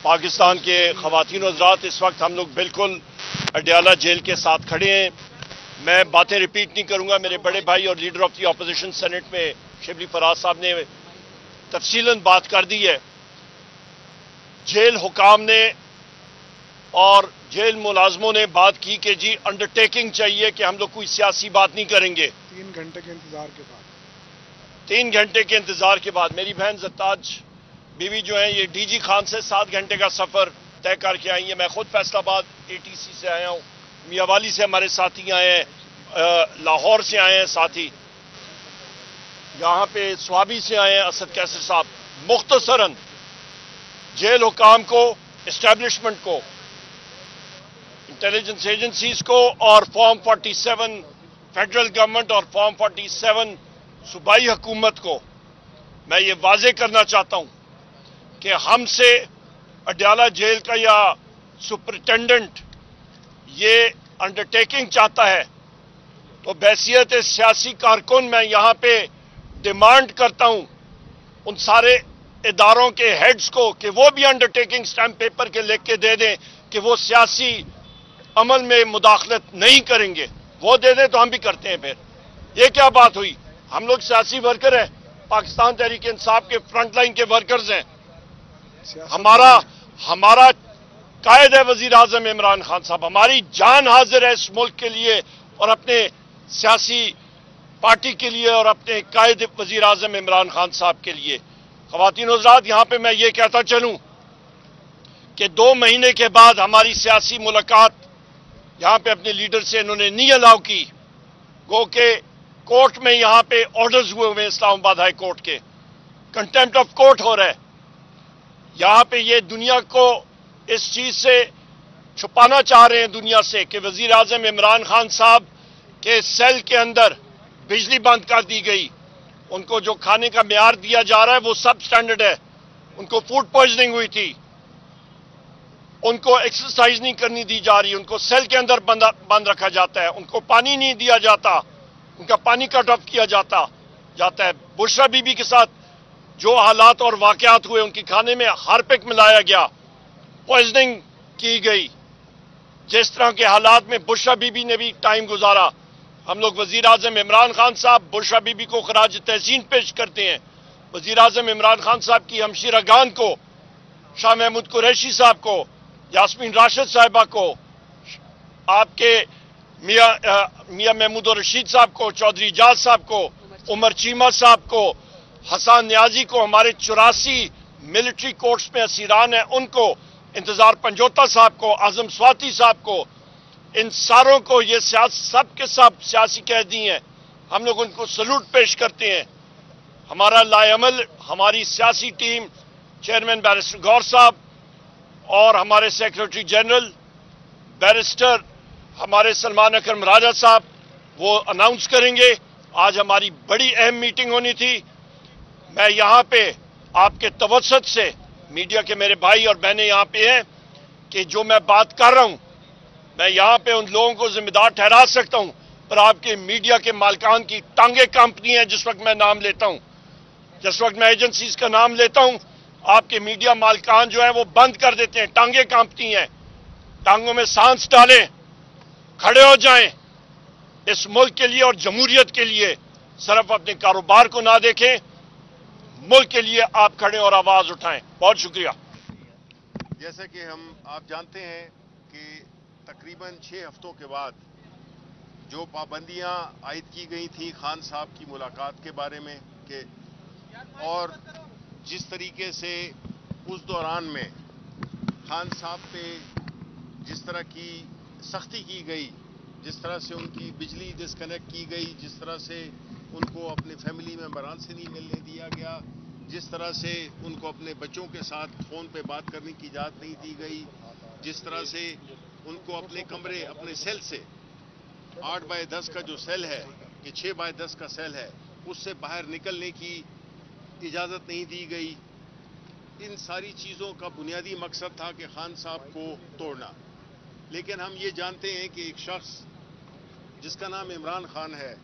پاکستان کے خواتین و حضرات، اس وقت ہم لوگ بالکل اڈیالہ جیل کے ساتھ کھڑے ہیں. میں باتیں ریپیٹ نہیں کروں گا. میرے بڑے بھائی اور leader of the opposition senate میں شبلی فراز صاحب نے تفصیلاً بات کر دی ہے. جیل حکام نے اور جیل ملازموں نے بات کی کہ جی انڈرٹیکنگ چاہیے کہ ہم لوگ کوئی سیاسی بات نہیں کریں گے. 3 گھنٹے کے انتظار کے بعد 3 گھنٹے کے انتظار کے بعد میری بہن زتاج بیوی جو ہیں یہ ڈی جی خان سے 7 گھنٹے کا سفر طے کر کے آئی ہیں. میں خود فیصل آباد ATC سے آیا ہوں. میاں والی سے ہمارے ساتھی آئے ہیں, لاہور سے آئے ہیں ساتھی, یہاں پہ سوابی سے آئے ہیں اسد کیسر صاحب. مختصراً جیل حکام کو, اسٹیبلشمنٹ کو, انٹیلیجنس ایجنسیز کو اور فارم 47 فیڈرل گورنمنٹ اور فارم 47 صوبائی حکومت کو میں یہ واضح کرنا چاہتا ہوں کہ ہم سے اڈیالہ جیل کا یا سپرنٹینڈنٹ یہ انڈرٹیکنگ چاہتا ہے تو بحیثیت سیاسی کارکن میں یہاں پہ ڈیمانڈ کرتا ہوں ان سارے اداروں کے ہیڈز کو کہ وہ بھی انڈرٹیکنگ سٹیمپ پیپر کے لکھ کے دے دیں کہ وہ سیاسی عمل میں مداخلت نہیں کریں گے. وہ دے دیں تو ہم بھی کرتے ہیں. پھر یہ کیا بات ہوئی؟ ہم لوگ سیاسی ورکر ہیں, پاکستان تحریک انصاف کے فرنٹ لائن کے ورکرز ہیں. ہمارا قائد ہے وزیر اعظم عمران خان صاحب. ہماری جان حاضر ہے اس ملک کے لیے اور اپنے سیاسی پارٹی کے لیے اور اپنے قائد وزیر اعظم عمران خان صاحب کے لیے. خواتین و حضرات, یہاں پہ میں یہ کہتا چلوں کہ 2 مہینے کے بعد ہماری سیاسی ملاقات یہاں پہ اپنے لیڈر سے انہوں نے نہیں الاؤ کی. گو کہ کورٹ میں یہاں پہ آرڈرز ہوئے ہوئے اسلام آباد ہائی کورٹ کے, کنٹیمپٹ آف کورٹ ہو رہا ہے. یہاں پہ یہ دنیا کو اس چیز سے چھپانا چاہ رہے ہیں دنیا سے کہ وزیر اعظم عمران خان صاحب کے سیل کے اندر بجلی بند کر دی گئی. ان کو جو کھانے کا معیار دیا جا رہا ہے وہ سب سٹینڈرڈ ہے. ان کو فوڈ پوائزننگ ہوئی تھی, ان کو ایکسرسائز نہیں کرنی دی جا رہی, ان کو سیل کے اندر بند رکھا جاتا ہے, ان کو پانی نہیں دیا جاتا, ان کا پانی کٹ آف کیا جاتا ہے. بشرا بی بی کے ساتھ جو حالات اور واقعات ہوئے, ان کے کھانے میں ہارپک ملایا گیا, پوائزننگ کی گئی. جس طرح کے حالات میں بشرا بی بی نے بھی ٹائم گزارا, ہم لوگ وزیر اعظم عمران خان صاحب بشرا بی بی کو خراج تحسین پیش کرتے ہیں. وزیر اعظم عمران خان صاحب کی ہمشیرہ گان کو, شاہ محمود قریشی صاحب کو, یاسمین راشد صاحبہ کو, آپ کے میاں محمود الرشید صاحب کو, چودھری اجاز صاحب کو, عمر چیمہ صاحب کو, حسان نیازی کو, ہمارے 84 ملٹری کورٹس میں اسیران ہیں ان کو, انتظار پنجوتا صاحب کو, اعظم سواتی صاحب کو, ان ساروں کو, یہ سب کے سب سیاسی قیدی ہیں. ہم لوگ ان کو سلوٹ پیش کرتے ہیں. ہمارا لائے عمل, ہماری سیاسی ٹیم, چیئرمین بیرسٹر غور صاحب اور ہمارے سیکرٹری جنرل بیرسٹر ہمارے سلمان اکرم راجہ صاحب وہ اناؤنس کریں گے. آج ہماری بڑی اہم میٹنگ ہونی تھی. میں یہاں پہ آپ کے توسط سے, میڈیا کے میرے بھائی اور بہنیں یہاں پہ ہیں, کہ جو میں بات کر رہا ہوں میں یہاں پہ ان لوگوں کو ذمہ دار ٹھہرا سکتا ہوں, پر آپ کے میڈیا کے مالکان کی ٹانگیں کانپتی ہیں. جس وقت میں نام لیتا ہوں, جس وقت میں ایجنسیز کا نام لیتا ہوں, آپ کے میڈیا مالکان جو ہیں وہ بند کر دیتے ہیں, ٹانگیں کانپتی ہیں. ٹانگوں میں سانس ڈالیں, کھڑے ہو جائیں اس ملک کے لیے اور جمہوریت کے لیے. صرف اپنے کاروبار کو نہ دیکھیں, ملک کے لیے آپ کھڑے اور آواز اٹھائیں. بہت شکریہ. جیسا کہ آپ جانتے ہیں کہ تقریباً 6 ہفتوں کے بعد جو پابندیاں عائد کی گئی تھیں خان صاحب کی ملاقات کے بارے میں, کہ اور جس طریقے سے اس دوران میں خان صاحب پہ جس طرح کی سختی کی گئی, جس طرح سے ان کی بجلی ڈسکنیکٹ کی گئی, جس طرح سے ان کو اپنے فیملی ممبران سے نہیں ملنے دیا گیا, جس طرح سے ان کو اپنے بچوں کے ساتھ فون پہ بات کرنے کی اجازت نہیں دی گئی, جس طرح سے ان کو اپنے کمرے, اپنے سیل سے 8x10 کا جو سیل ہے کہ 6x10 کا سیل ہے اس سے باہر نکلنے کی اجازت نہیں دی گئی. ان ساری چیزوں کا بنیادی مقصد تھا کہ خان صاحب کو توڑنا. لیکن ہم یہ جانتے ہیں کہ ایک شخص جس کا نام عمران خان ہے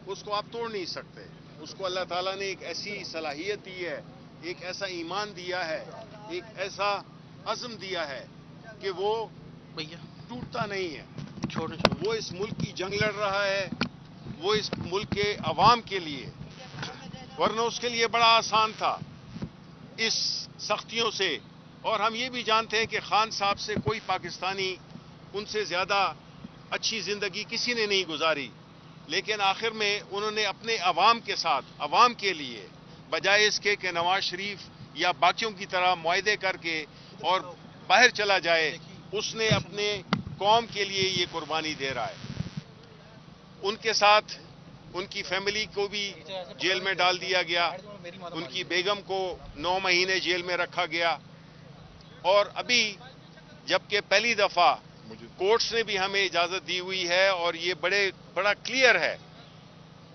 اس کو آپ توڑ نہیں سکتے. اس کو اللہ تعالیٰ نے ایک ایسی صلاحیت دی ہے, ایک ایسا ایمان دیا ہے, ایک ایسا عزم دیا ہے کہ وہ ٹوٹتا نہیں ہے. وہ اس ملک کی جنگ لڑ رہا ہے, وہ اس ملک کے عوام کے لیے, ورنہ اس کے لیے بڑا آسان تھا اس سختیوں سے. اور ہم یہ بھی جانتے ہیں کہ خان صاحب سے کوئی پاکستانی ان سے زیادہ اچھی زندگی کسی نے نہیں گزاری, لیکن آخر میں انہوں نے اپنے عوام کے ساتھ, عوام کے لیے, بجائے اس کے کہ نواز شریف یا باقیوں کی طرح معاہدے کر کے اور باہر چلا جائے, اس نے اپنے قوم کے لیے یہ قربانی دے رہا ہے. ان کے ساتھ ان کی فیملی کو بھی جیل میں ڈال دیا گیا, ان کی بیگم کو 9 مہینے جیل میں رکھا گیا. اور ابھی جبکہ پہلی دفعہ کورٹس نے بھی ہمیں اجازت دی ہوئی ہے, اور یہ بڑا کلیئر ہے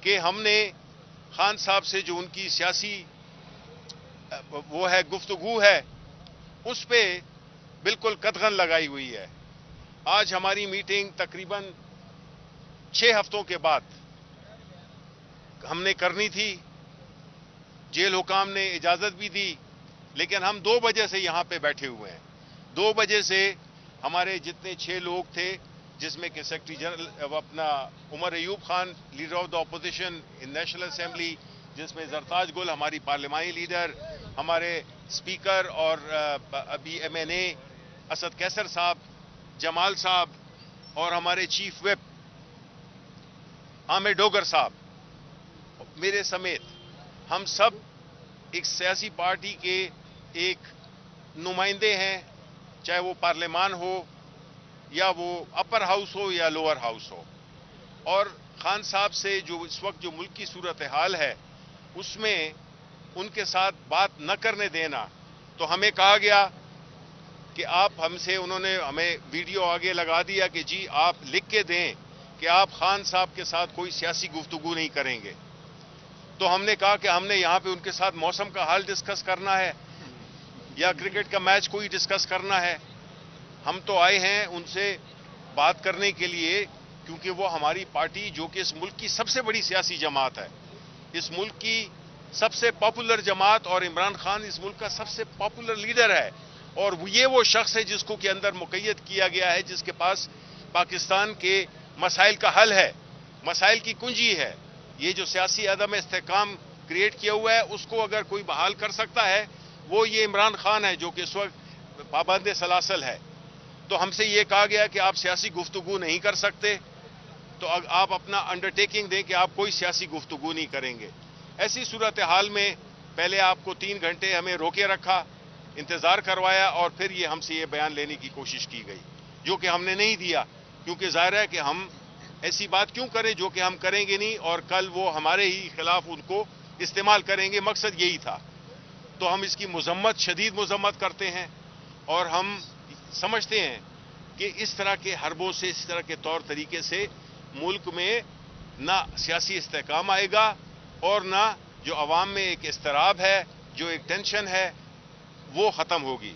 کہ ہم نے خان صاحب سے جو ان کی سیاسی وہ ہے گفتگو ہے, اس پہ بالکل قدغن لگائی ہوئی ہے. آج ہماری میٹنگ تقریباً 6 ہفتوں کے بعد ہم نے کرنی تھی, جیل حکام نے اجازت بھی دی, لیکن ہم 2 بجے سے یہاں پہ بیٹھے ہوئے ہیں. 2 بجے سے ہمارے جتنے 6 لوگ تھے, جس میں کہ سیکرٹری جنرل اپنا Omar Ayub Khan, leader of the opposition in National Assembly, جس میں زرتاج گل ہماری پارلیمانی لیڈر, ہمارے اسپیکر اور ابھی MNA اسد کیسر صاحب, جمال صاحب, اور ہمارے چیف وپ عامر ڈوگر صاحب, میرے سمیت ہم سب ایک سیاسی پارٹی کے ایک نمائندے ہیں, چاہے وہ پارلیمان ہو یا وہ اپر ہاؤس ہو یا لوور ہاؤس ہو. اور خان صاحب سے جو اس وقت جو ملک کی صورتحال ہے, اس میں ان کے ساتھ بات نہ کرنے دینا, تو ہمیں کہا گیا کہ آپ ہم سے, انہوں نے ہمیں ویڈیو آگے لگا دیا کہ جی آپ لکھ کے دیں کہ آپ خان صاحب کے ساتھ کوئی سیاسی گفتگو نہیں کریں گے. تو ہم نے کہا کہ ہم نے یہاں پہ ان کے ساتھ موسم کا حال ڈسکس کرنا ہے یا کرکٹ کا میچ کوئی ڈسکس کرنا ہے. ہم تو آئے ہیں ان سے بات کرنے کے لیے, کیونکہ وہ ہماری پارٹی جو کہ اس ملک کی سب سے بڑی سیاسی جماعت ہے, اس ملک کی سب سے پاپولر جماعت, اور عمران خان اس ملک کا سب سے پاپولر لیڈر ہے, اور یہ وہ شخص ہے جس کو کے اندر مقید کیا گیا ہے, جس کے پاس پاکستان کے مسائل کا حل ہے, مسائل کی کنجی ہے. یہ جو سیاسی عدم استحکام کریٹ کیا ہوا ہے, اس کو اگر کوئی بحال کر سکتا ہے وہ یہ عمران خان ہے, جو کہ اس وقت پابند سلاسل ہے. تو ہم سے یہ کہا گیا کہ آپ سیاسی گفتگو نہیں کر سکتے, تو آپ اپنا انڈرٹیکنگ دیں کہ آپ کوئی سیاسی گفتگو نہیں کریں گے. ایسی صورتحال میں پہلے آپ کو 3 گھنٹے ہمیں روکے رکھا, انتظار کروایا, اور پھر یہ ہم سے یہ بیان لینے کی کوشش کی گئی, جو کہ ہم نے نہیں دیا, کیونکہ ظاہر ہے کہ ہم ایسی بات کیوں کریں جو کہ ہم کریں گے نہیں, اور کل وہ ہمارے ہی خلاف ان کو استعمال کریں گے. مقصد یہی تھا. تو ہم اس کی مذمت, شدید مذمت کرتے ہیں, اور ہم سمجھتے ہیں کہ اس طرح کے حربوں سے, اس طرح کے طور طریقے سے ملک میں نہ سیاسی استحکام آئے گا, اور نہ جو عوام میں ایک اضطراب ہے, جو ایک ٹینشن ہے, وہ ختم ہوگی.